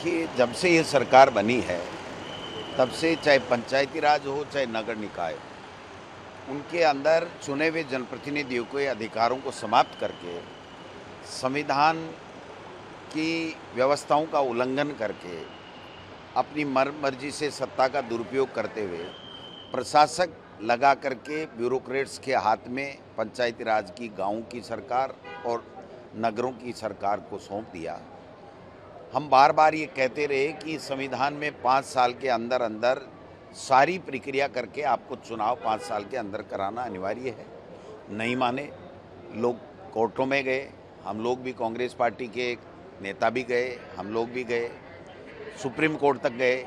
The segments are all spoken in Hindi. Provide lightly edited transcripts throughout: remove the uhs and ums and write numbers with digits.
देखिए, जब से ये सरकार बनी है, तब से चाहे पंचायती राज हो, चाहे नगर निकाय, उनके अंदर चुने हुए जनप्रतिनिधियों के अधिकारों को समाप्त करके, संविधान की व्यवस्थाओं का उल्लंघन करके, अपनी मर्जी से सत्ता का दुरुपयोग करते हुए, प्रशासक लगा करके ब्यूरोक्रेट्स के हाथ में पंचायती राज की गाँव की सरकार और नगरों की सरकार को सौंप दिया। हम बार बार ये कहते रहे कि संविधान में 5 साल के अंदर अंदर सारी प्रक्रिया करके आपको चुनाव 5 साल के अंदर कराना अनिवार्य है। नहीं माने, लोग कोर्टों में गए, हम लोग भी कांग्रेस पार्टी के नेता भी गए, हम लोग भी गए, सुप्रीम कोर्ट तक गए।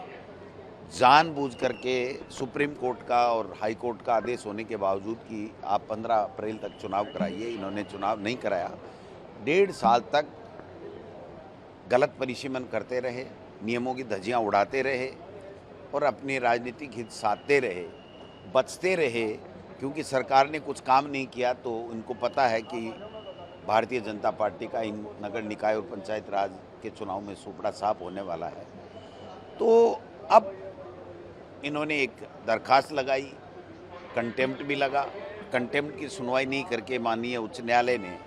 जानबूझ करके सुप्रीम कोर्ट का और हाई कोर्ट का आदेश होने के बावजूद कि आप 15 अप्रैल तक चुनाव कराइए, इन्होंने चुनाव नहीं कराया। 1.5 साल तक गलत परिसीमन करते रहे, नियमों की धज्जियां उड़ाते रहे और अपने राजनीतिक हित साधते रहे, बचते रहे, क्योंकि सरकार ने कुछ काम नहीं किया तो उनको पता है कि भारतीय जनता पार्टी का इन नगर निकाय और पंचायत राज के चुनाव में सुपड़ा साफ होने वाला है। तो अब इन्होंने एक दरखास्त लगाई, कंटेम्प्ट भी लगा। कंटेम्प्ट की सुनवाई नहीं करके माननीय उच्च न्यायालय ने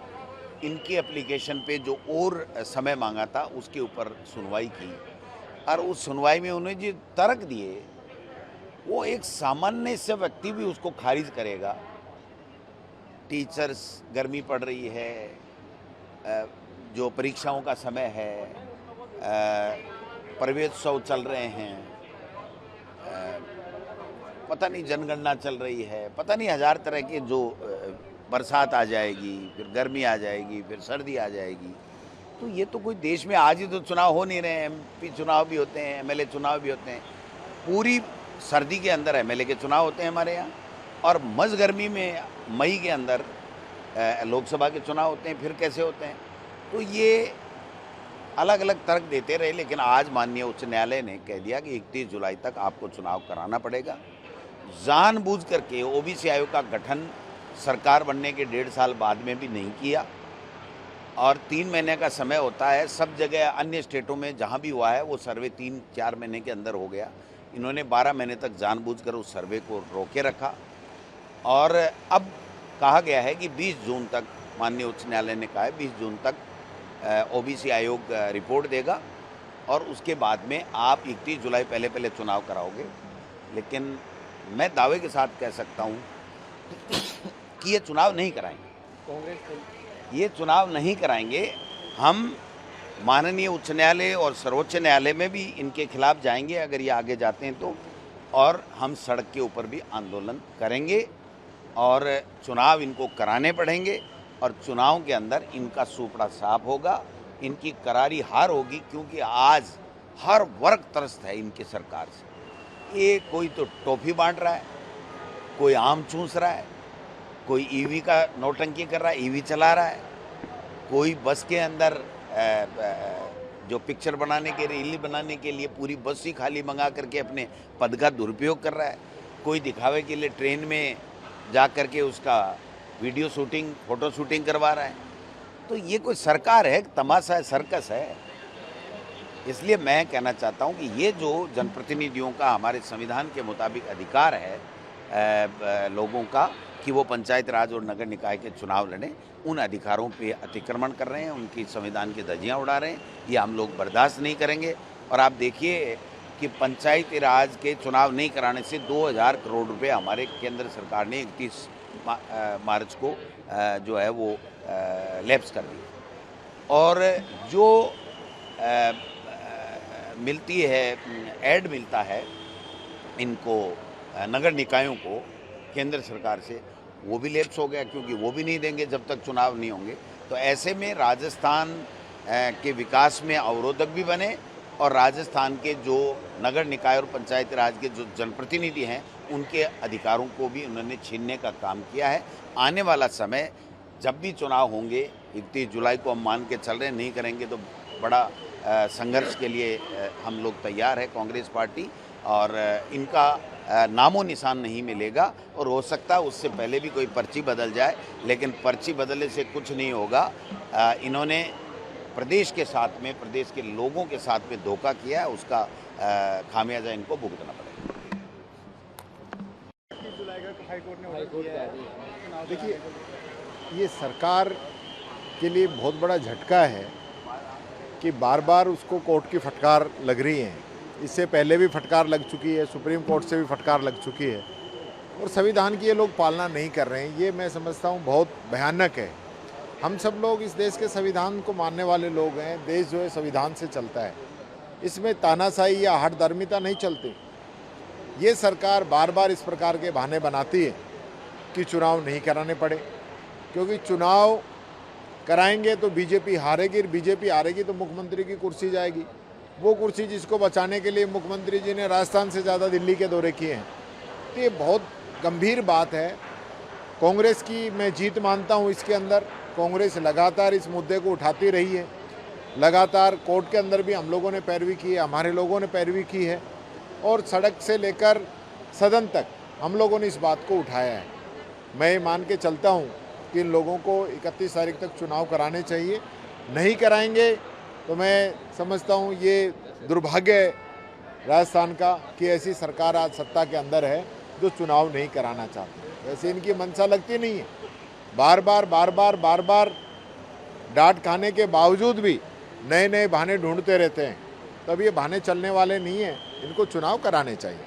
इनकी एप्लीकेशन पे जो और समय मांगा था उसके ऊपर सुनवाई की, और उस सुनवाई में उन्होंने जो तर्क दिए वो एक सामान्य से व्यक्ति भी उसको खारिज करेगा। टीचर्स, गर्मी पड़ रही है, जो परीक्षाओं का समय है, प्रवेशोत्सव चल रहे हैं, पता नहीं जनगणना चल रही है, पता नहीं हजार तरह के, जो बरसात आ जाएगी, फिर गर्मी आ जाएगी, फिर सर्दी आ जाएगी। तो ये तो कोई देश में आज ही तो चुनाव हो नहीं रहे हैं, एमपी चुनाव भी होते हैं, एमएलए चुनाव भी होते हैं। पूरी सर्दी के अंदर एमएलए के चुनाव होते हैं हमारे यहाँ, और मज़ गर्मी में मई के अंदर लोकसभा के चुनाव होते हैं। फिर कैसे होते हैं? तो ये अलग अलग तर्क देते रहे, लेकिन आज माननीय उच्च न्यायालय ने कह दिया कि 31 जुलाई तक आपको चुनाव कराना पड़ेगा। जानबूझ करके ओबीसी आयोग का गठन सरकार बनने के 1.5 साल बाद में भी नहीं किया, और 3 महीने का समय होता है। सब जगह अन्य स्टेटों में जहां भी हुआ है वो सर्वे 3-4 महीने के अंदर हो गया। इन्होंने 12 महीने तक जानबूझकर उस सर्वे को रोके रखा, और अब कहा गया है कि 20 जून तक, माननीय उच्च न्यायालय ने कहा है 20 जून तक ओबीसी आयोग रिपोर्ट देगा, और उसके बाद में आप 31 जुलाई पहले चुनाव कराओगे। लेकिन मैं दावे के साथ कह सकता हूँ कि ये चुनाव नहीं कराएंगे, ये चुनाव नहीं कराएंगे। हम माननीय उच्च न्यायालय और सर्वोच्च न्यायालय में भी इनके खिलाफ जाएंगे अगर ये आगे जाते हैं तो, और हम सड़क के ऊपर भी आंदोलन करेंगे, और चुनाव इनको कराने पड़ेंगे, और चुनाव के अंदर इनका सुपड़ा साफ होगा, इनकी करारी हार होगी। क्योंकि आज हर वर्ग त्रस्त है इनकी सरकार से। ये कोई तो टॉफी बांट रहा है, कोई आम चूस रहा है, कोई ईवी का नौटंकी कर रहा है, ईवी चला रहा है, कोई बस के अंदर जो पिक्चर बनाने के, रील बनाने के लिए पूरी बस ही खाली मंगा करके अपने पद का दुरुपयोग कर रहा है, कोई दिखावे के लिए ट्रेन में जा करके उसका वीडियो शूटिंग, फोटो शूटिंग करवा रहा है। तो ये कोई सरकार है, तमाशा है, सर्कस है। इसलिए मैं कहना चाहता हूं कि ये जो जनप्रतिनिधियों का हमारे संविधान के मुताबिक अधिकार है लोगों का कि वो पंचायत राज और नगर निकाय के चुनाव लड़ें, उन अधिकारों पे अतिक्रमण कर रहे हैं, उनकी संविधान की धज्जियां उड़ा रहे हैं। ये हम लोग बर्दाश्त नहीं करेंगे। और आप देखिए कि पंचायती राज के चुनाव नहीं कराने से 2000 करोड़ रुपये हमारे केंद्र सरकार ने 31 मार्च को जो है वो लैप्स कर दिया। और जो मिलती है, ऐड मिलता है इनको नगर निकायों को केंद्र सरकार से, वो भी लैप्स हो गया, क्योंकि वो भी नहीं देंगे जब तक चुनाव नहीं होंगे। तो ऐसे में राजस्थान के विकास में अवरोधक भी बने, और राजस्थान के जो नगर निकाय और पंचायत राज के जो जनप्रतिनिधि हैं उनके अधिकारों को भी उन्होंने छीनने का काम किया है। आने वाला समय जब भी चुनाव होंगे, 31 जुलाई को हम मान के चल रहे हैं, नहीं करेंगे तो बड़ा संघर्ष के लिए हम लोग तैयार है, कांग्रेस पार्टी। और इनका नामो निशान नहीं मिलेगा, और हो सकता है उससे पहले भी कोई पर्ची बदल जाए, लेकिन पर्ची बदलने से कुछ नहीं होगा। इन्होंने प्रदेश के साथ में, प्रदेश के लोगों के साथ में धोखा किया है, उसका खामियाजा इनको भुगतना पड़ेगा। देखिए, ये सरकार के लिए बहुत बड़ा झटका है कि बार बार उसको कोर्ट की फटकार लग रही है। इससे पहले भी फटकार लग चुकी है, सुप्रीम कोर्ट से भी फटकार लग चुकी है, और संविधान की ये लोग पालना नहीं कर रहे हैं। ये मैं समझता हूँ बहुत भयानक है। हम सब लोग इस देश के संविधान को मानने वाले लोग हैं। देश जो है संविधान से चलता है, इसमें तानाशाही या हठधर्मिता नहीं चलती। ये सरकार बार बार इस प्रकार के बहाने बनाती है कि चुनाव नहीं कराने पड़े, क्योंकि चुनाव कराएंगे तो बीजेपी हारेगी, बीजेपी हारेगी तो मुख्यमंत्री की कुर्सी जाएगी। वो कुर्सी जिसको बचाने के लिए मुख्यमंत्री जी ने राजस्थान से ज़्यादा दिल्ली के दौरे किए हैं। तो ये बहुत गंभीर बात है। कांग्रेस की मैं जीत मानता हूँ इसके अंदर। कांग्रेस लगातार इस मुद्दे को उठाती रही है, लगातार कोर्ट के अंदर भी हम लोगों ने पैरवी की है, हमारे लोगों ने पैरवी की है, और सड़क से लेकर सदन तक हम लोगों ने इस बात को उठाया है। मैं ये मान के चलता हूँ कि इन लोगों को 31 तारीख तक चुनाव कराने चाहिए। नहीं कराएंगे तो मैं समझता हूँ ये दुर्भाग्य है राजस्थान का कि ऐसी सरकार आज सत्ता के अंदर है जो चुनाव नहीं कराना चाहती। वैसे इनकी मंशा लगती नहीं है। बार बार डांट खाने के बावजूद भी नए नए बहाने ढूंढते रहते हैं। तब ये बहाने चलने वाले नहीं हैं। इनको चुनाव कराने चाहिए।